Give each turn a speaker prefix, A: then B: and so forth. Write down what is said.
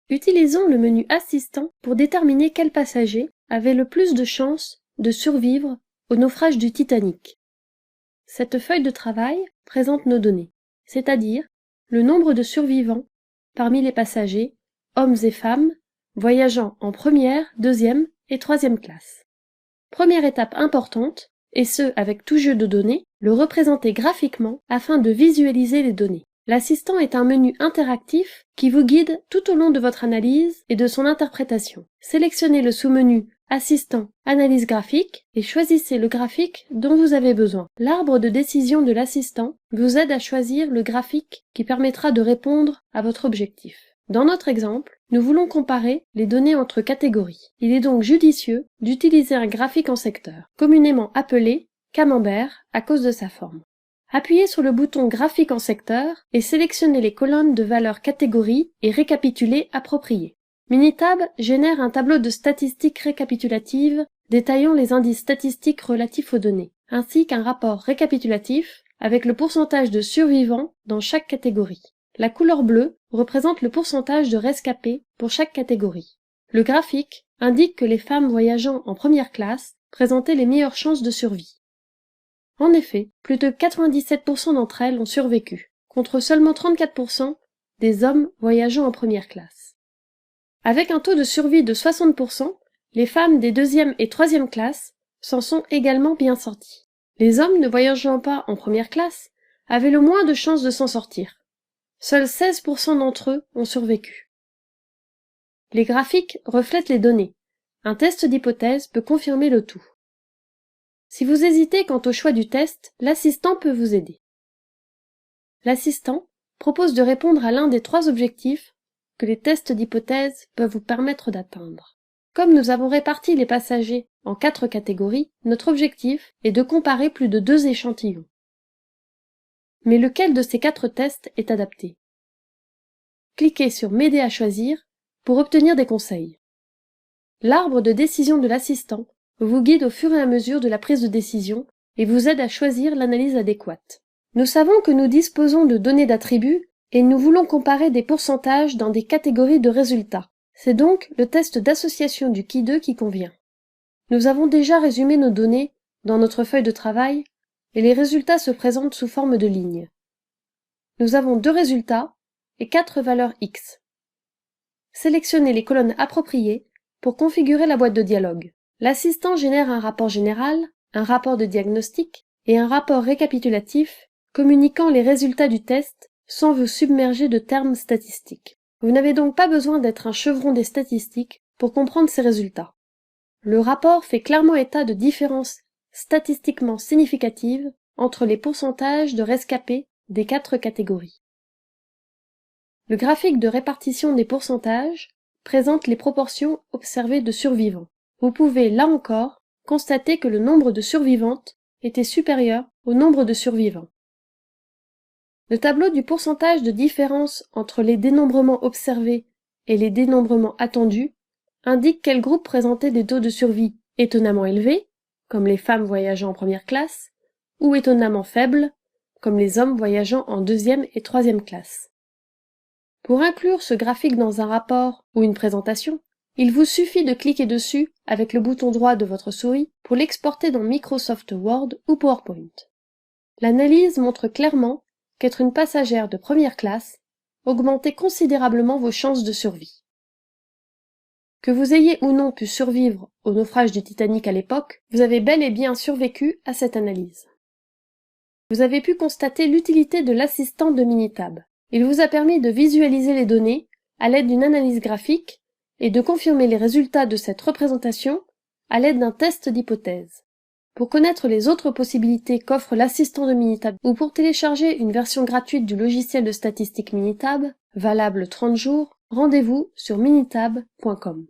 A: Utilisons le menu Assistant pour déterminer quel passager avait le plus de chances de survivre au naufrage du Titanic. Cette feuille de travail présente nos données, c'est-à-dire le nombre de survivants parmi les passagers, hommes et femmes, voyageant en première, deuxième et troisième classe. Première étape importante, et ce avec tout jeu de données, le représenter graphiquement afin de visualiser les données. L'assistant est un menu interactif qui vous guide tout au long de votre analyse et de son interprétation. Sélectionnez le sous-menu Assistant, Analyse graphique et choisissez le graphique dont vous avez besoin. L'arbre de décision de l'assistant vous aide à choisir le graphique qui permettra de répondre à votre objectif. Dans notre exemple, nous voulons comparer les données entre catégories. Il est donc judicieux d'utiliser un graphique en secteur, communément appelé camembert à cause de sa forme. Appuyez sur le bouton Graphique en secteur et sélectionnez les colonnes de valeurs catégories et récapitulés appropriés. Minitab génère un tableau de statistiques récapitulatives détaillant les indices statistiques relatifs aux données, ainsi qu'un rapport récapitulatif avec le pourcentage de survivants dans chaque catégorie. La couleur bleue représente le pourcentage de rescapés pour chaque catégorie. Le graphique indique que les femmes voyageant en première classe présentaient les meilleures chances de survie. En effet, plus de 97% d'entre elles ont survécu, contre seulement 34% des hommes voyageant en première classe. Avec un taux de survie de 60%, les femmes des deuxième et troisième classes s'en sont également bien sorties. Les hommes ne voyageant pas en première classe avaient le moins de chances de s'en sortir. Seuls 16% d'entre eux ont survécu. Les graphiques reflètent les données. Un test d'hypothèse peut confirmer le tout. Si vous hésitez quant au choix du test, l'assistant peut vous aider. L'assistant propose de répondre à l'un des 3 objectifs que les tests d'hypothèse peuvent vous permettre d'atteindre. Comme nous avons réparti les passagers en 4 catégories, notre objectif est de comparer plus de 2 échantillons. Mais lequel de ces 4 tests est adapté? Cliquez sur M'aider à choisir pour obtenir des conseils. L'arbre de décision de l'assistant vous guide au fur et à mesure de la prise de décision et vous aide à choisir l'analyse adéquate. Nous savons que nous disposons de données d'attributs et nous voulons comparer des pourcentages dans des catégories de résultats. C'est donc le test d'association du Qui2 qui convient. Nous avons déjà résumé nos données dans notre feuille de travail et les résultats se présentent sous forme de lignes. Nous avons 2 résultats et 4 valeurs X. Sélectionnez les colonnes appropriées pour configurer la boîte de dialogue. L'assistant génère un rapport général, un rapport de diagnostic et un rapport récapitulatif communiquant les résultats du test sans vous submerger de termes statistiques. Vous n'avez donc pas besoin d'être un chevron des statistiques pour comprendre ces résultats. Le rapport fait clairement état de différences statistiquement significatives entre les pourcentages de rescapés des 4 catégories. Le graphique de répartition des pourcentages présente les proportions observées de survivants. Vous pouvez, là encore, constater que le nombre de survivantes était supérieur au nombre de survivants. Le tableau du pourcentage de différence entre les dénombrements observés et les dénombrements attendus indique quel groupe présentait des taux de survie étonnamment élevés, comme les femmes voyageant en première classe, ou étonnamment faibles, comme les hommes voyageant en deuxième et troisième classe. Pour inclure ce graphique dans un rapport ou une présentation, il vous suffit de cliquer dessus avec le bouton droit de votre souris pour l'exporter dans Microsoft Word ou PowerPoint. L'analyse montre clairement qu'être une passagère de première classe augmentait considérablement vos chances de survie. Que vous ayez ou non pu survivre au naufrage du Titanic à l'époque, vous avez bel et bien survécu à cette analyse. Vous avez pu constater l'utilité de l'assistant de Minitab. Il vous a permis de visualiser les données à l'aide d'une analyse graphique et de confirmer les résultats de cette représentation à l'aide d'un test d'hypothèse. Pour connaître les autres possibilités qu'offre l'assistant de Minitab ou pour télécharger une version gratuite du logiciel de statistique Minitab, valable 30 jours, rendez-vous sur minitab.com.